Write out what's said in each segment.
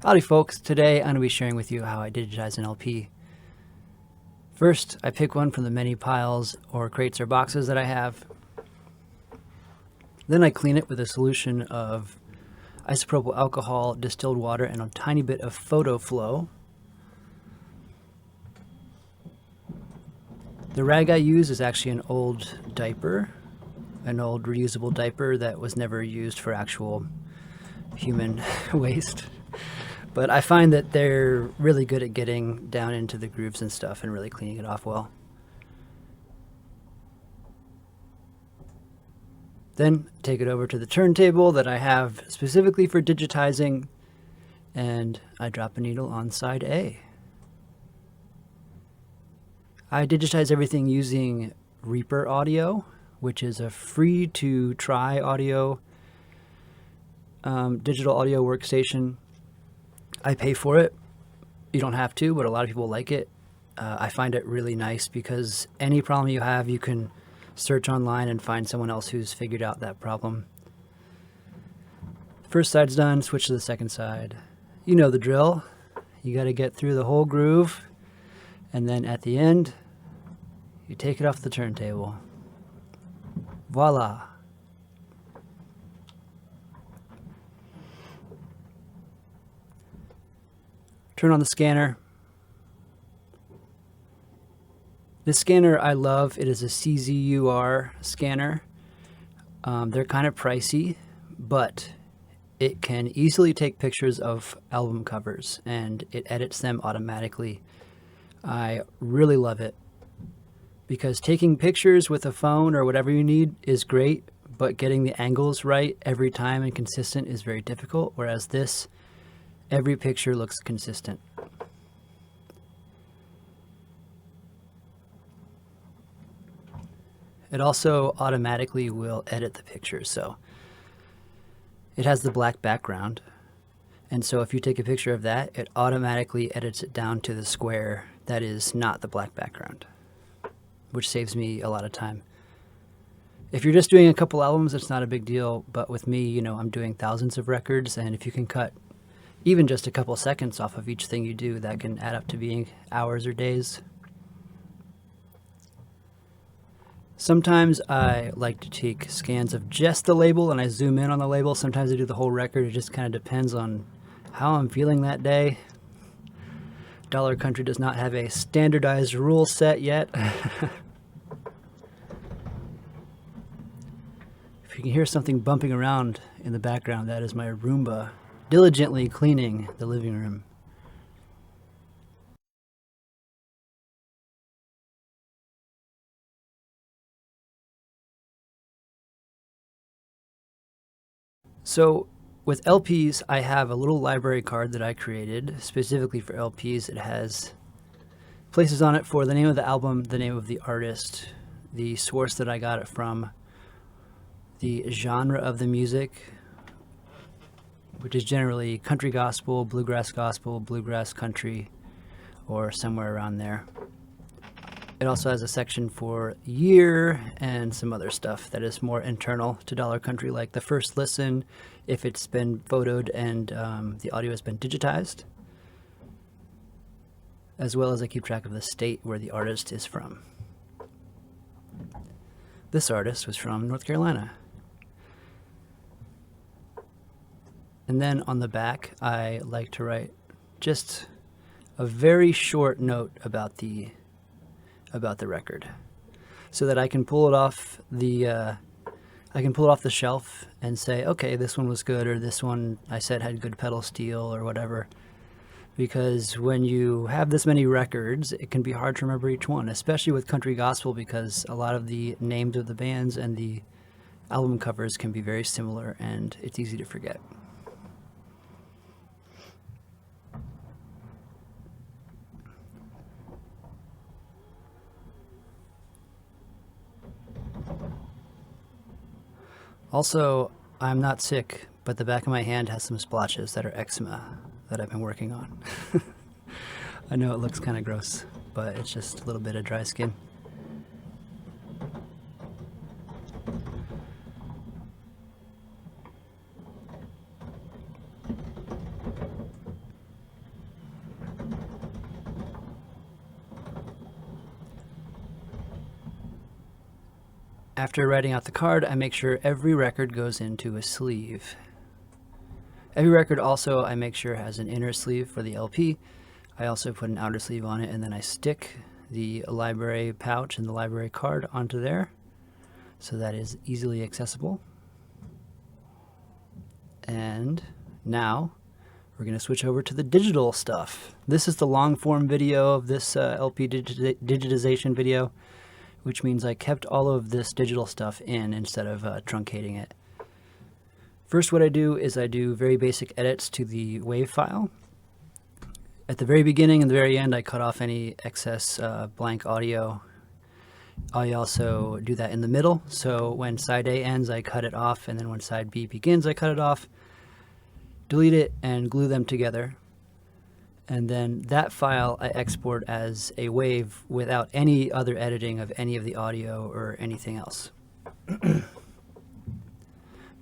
Howdy folks, today I'm going to be sharing with you how I digitize an LP. First, I pick one from the many piles or crates or boxes that I have. Then I clean it with a solution of isopropyl alcohol, distilled water, and a tiny bit of photo flow. The rag I use is actually an old diaper, an old reusable diaper that was never used for actual human waste. But I find that they're really good at getting down into the grooves and stuff and really cleaning it off well. Then take it over to the turntable that I have specifically for digitizing, and I drop a needle on side A. I digitize everything using Reaper Audio, which is a free-to-try audio, digital audio workstation. I pay for it. You don't have to, but a lot of people like it. I find it really nice because any problem you have, you can search online and find someone else who's figured out that problem. First side's done, switch to the second side. You know the drill. You got to get through the whole groove, and then at the end, you take it off the turntable. Voila. Turn on the scanner. This scanner I love. It is a CZUR scanner. They're kind of pricey, but it can easily take pictures of album covers and it edits them automatically. I really love it because taking pictures with a phone or whatever you need is great, but getting the angles right every time and consistent is very difficult, whereas this, every picture looks consistent. It also automatically will edit the picture, so it has the black background, and so if you take a picture of that, it automatically edits it down to the square that is not the black background, which saves me a lot of time. If you're just doing a couple albums, it's not a big deal, but with me, you know, I'm doing thousands of records, and if you can cut even just a couple seconds off of each thing you do, that can add up to being hours or days. Sometimes I like to take scans of just the label and I zoom in on the label. Sometimes I do the whole record. It just kind of depends on how I'm feeling that day. Dollar Country does not have a standardized rule set yet. If you can hear something bumping around in the background, that is my Roomba diligently cleaning the living room. So with LPs, I have a little library card that I created specifically for LPs. It has places on it for the name of the album, the name of the artist, the source that I got it from, the genre of the music, which is generally country gospel, bluegrass country, or somewhere around there. It also has a section for year and some other stuff that is more internal to Dollar Country, like the first listen, if it's been photoed and the audio has been digitized, as well as I keep track of the state where the artist is from. This artist was from North Carolina. And then on the back, I like to write just a very short note about the record, so that I can pull it off the shelf and say, okay, this one was good, or this one I said had good pedal steel, or whatever. Because when you have this many records, it can be hard to remember each one, especially with country gospel, because a lot of the names of the bands and the album covers can be very similar, and it's easy to forget. Also, I'm not sick, but the back of my hand has some splotches that are eczema that I've been working on. I know it looks kind of gross, but it's just a little bit of dry skin. After writing out the card, I make sure every record goes into a sleeve. Every record also I make sure has an inner sleeve for the LP. I also put an outer sleeve on it, and then I stick the library pouch and the library card onto there, so that is easily accessible. And now we're going to switch over to the digital stuff. This is the long form video of this LP digitization video, which means I kept all of this digital stuff in instead of truncating it. First, what I do is I do very basic edits to the WAV file. At the very beginning and the very end, I cut off any excess blank audio. I also do that in the middle, so when side A ends, I cut it off, and then when side B begins, I cut it off, delete it, and glue them together. And then that file I export as a WAV without any other editing of any of the audio or anything else.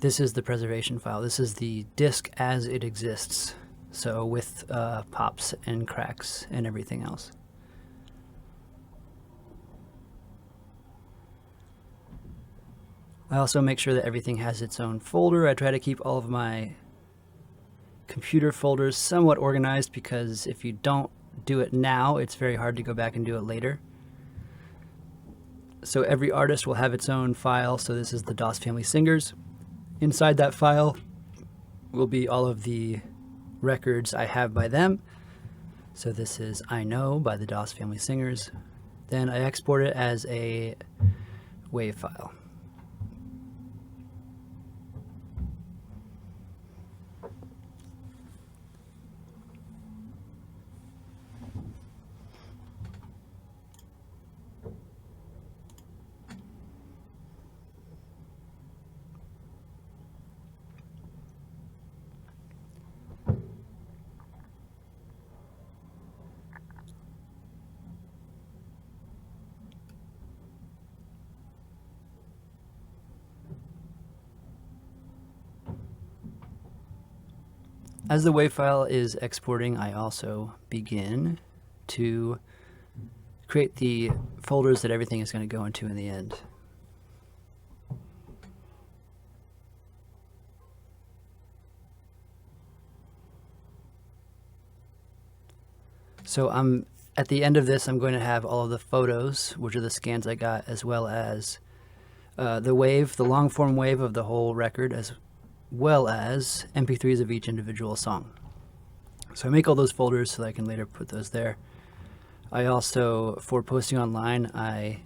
This is the preservation file. This is the disk as it exists, so with pops and cracks and everything else. I also make sure that everything has its own folder. I try to keep all of my computer folders somewhat organized, because if you don't do it now, it's very hard to go back and do it later. So every artist will have its own file. So this is the DOS Family Singers. Inside that file will be all of the records I have by them. So this is I Know by the DOS Family Singers. Then I export it as a WAV file. As the WAV file is exporting, I also begin to create the folders that everything is going to go into in the end. So at the end of this, I'm going to have all of the photos, which are the scans I got, as well as the WAV, the long form WAV of the whole record, as well as MP3s of each individual song. So I make all those folders so that I can later put those there. I also, for posting online, I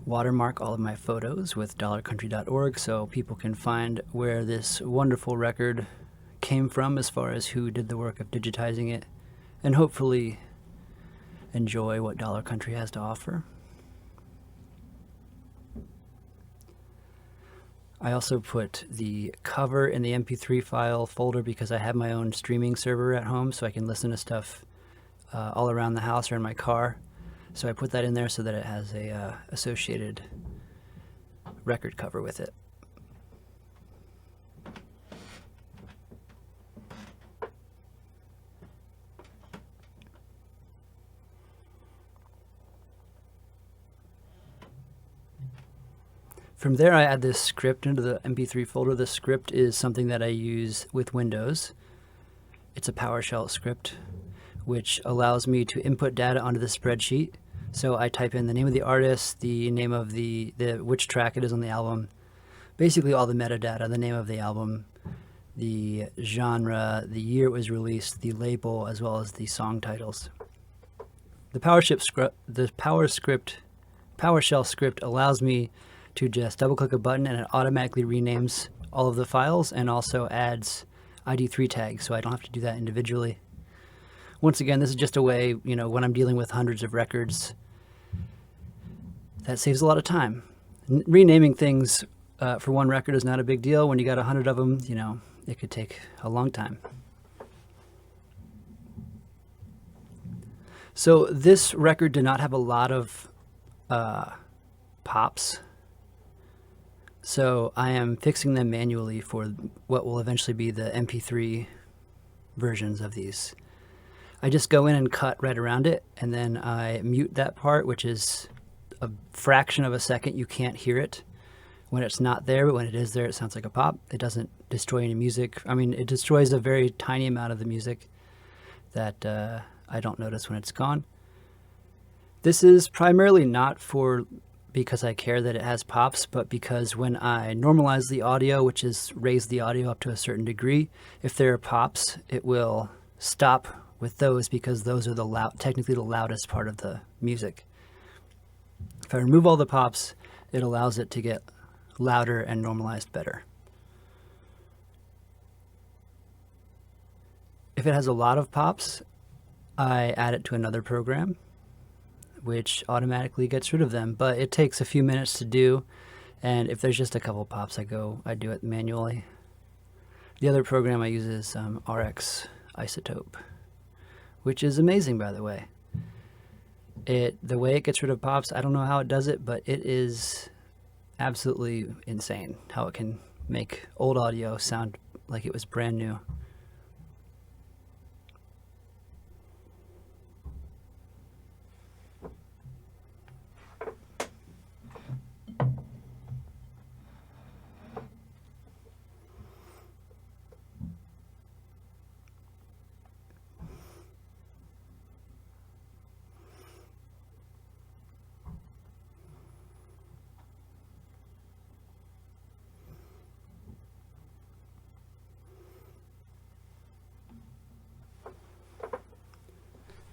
watermark all of my photos with dollarcountry.org so people can find where this wonderful record came from, as far as who did the work of digitizing it, and hopefully enjoy what Dollar Country has to offer. I also put the cover in the MP3 file folder because I have my own streaming server at home, so I can listen to stuff all around the house or in my car. So I put that in there so that it has a associated record cover with it. From there, I add this script into the MP3 folder. The script is something that I use with Windows. It's a PowerShell script, which allows me to input data onto the spreadsheet. So I type in the name of the artist, the name of the which track it is on the album, basically all the metadata, the name of the album, the genre, the year it was released, the label, as well as the song titles. The PowerShell script allows me to just double-click a button and it automatically renames all of the files and also adds ID3 tags, so I don't have to do that individually. Once again, this is just a way, when I'm dealing with hundreds of records, that saves a lot of time. Renaming things for one record is not a big deal. When you got 100 of them, it could take a long time. So this record did not have a lot of pops. So I am fixing them manually for what will eventually be the MP3 versions of these. I just go in and cut right around it, and then I mute that part, which is a fraction of a second you can't hear it when it's not there, but when it is there, it sounds like a pop. It doesn't destroy any music. I mean, it destroys a very tiny amount of the music that I don't notice when it's gone. This is primarily not for because I care that it has pops, but because when I normalize the audio, which is raise the audio up to a certain degree, if there are pops, it will stop with those because those are technically the loudest part of the music. If I remove all the pops, it allows it to get louder and normalized better. If it has a lot of pops, I add it to another program, which automatically gets rid of them, but it takes a few minutes to do. And if there's just a couple pops, I do it manually. The other program I use is RX Isotope, which is amazing, by the way. The way it gets rid of pops, I don't know how it does it, but it is absolutely insane how it can make old audio sound like it was brand new.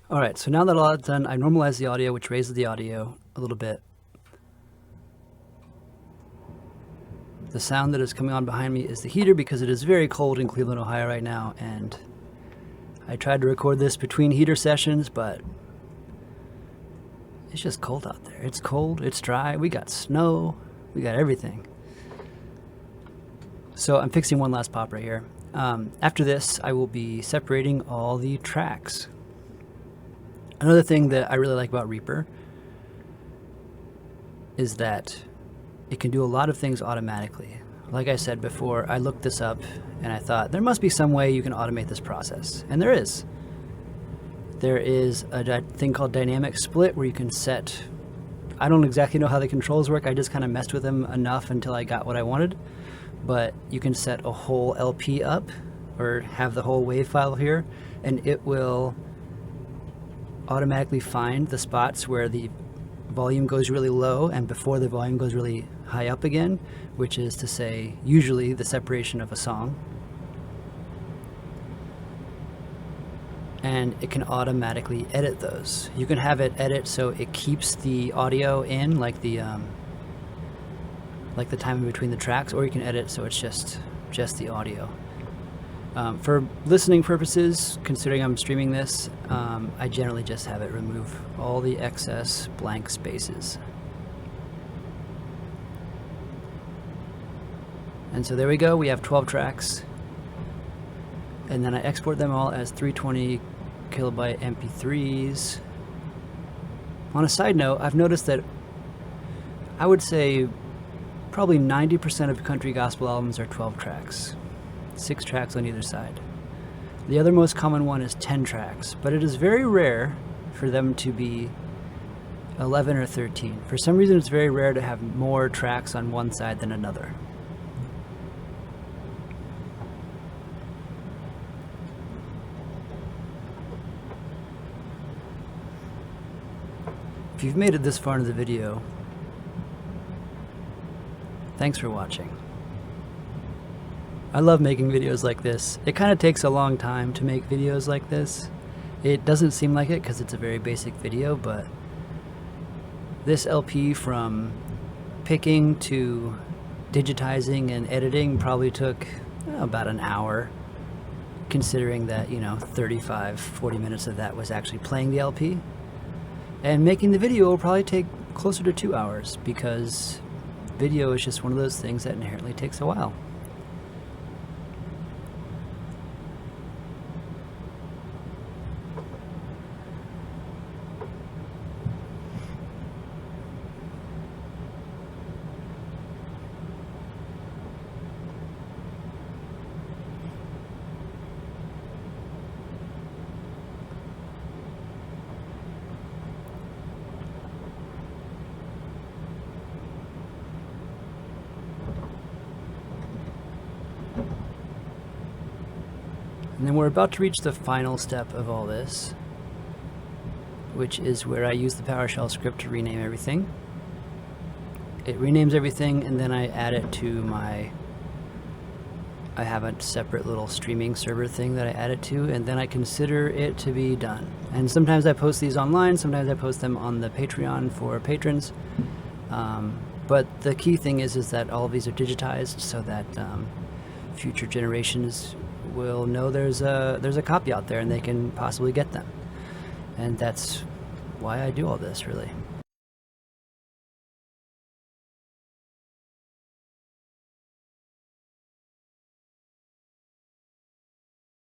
All right, so now that all that's done, I normalize the audio, which raises the audio a little bit. The sound that is coming on behind me is the heater because it is very cold in Cleveland, Ohio right now, and I tried to record this between heater sessions, but it's just cold out there. It's cold, it's dry, we got snow, we got everything. So I'm fixing one last pop right here. After this, I will be separating all the tracks. Another thing that I really like about Reaper is that it can do a lot of things automatically. Like I said before, I looked this up and I thought there must be some way you can automate this process, and there is. There is a thing called dynamic split where you can set, I don't exactly know how the controls work, I just kind of messed with them enough until I got what I wanted, but you can set a whole LP up or have the whole WAV file here, and it will automatically find the spots where the volume goes really low and before the volume goes really high up again, which is to say usually the separation of a song. And it can automatically edit those. You can have it edit so it keeps the audio in, like the time in between the tracks, or you can edit so it's just the audio. For listening purposes, considering I'm streaming this, I generally just have it remove all the excess blank spaces. And so there we go, we have 12 tracks. And then I export them all as 320 kilobyte MP3s. On a side note, I've noticed that I would say probably 90% of country gospel albums are 12 tracks. 6 tracks on either side. The other most common one is 10 tracks, but it is very rare for them to be 11 or 13. For some reason, it's very rare to have more tracks on one side than another. If you've made it this far into the video, thanks for watching. I love making videos like this. It kind of takes a long time to make videos like this. It doesn't seem like it because it's a very basic video, but this LP from picking to digitizing and editing probably took about an hour, considering that, 35-40 minutes of that was actually playing the LP. And making the video will probably take closer to 2 hours because video is just one of those things that inherently takes a while. And then we're about to reach the final step of all this, which is where I use the PowerShell script to rename everything. It renames everything, and then I add it to I have a separate little streaming server thing that I add it to, and then I consider it to be done. And sometimes I post these online, sometimes I post them on the Patreon for patrons. But the key thing is that all of these are digitized so that future generations will know there's a copy out there and they can possibly get them. And that's why I do all this, really.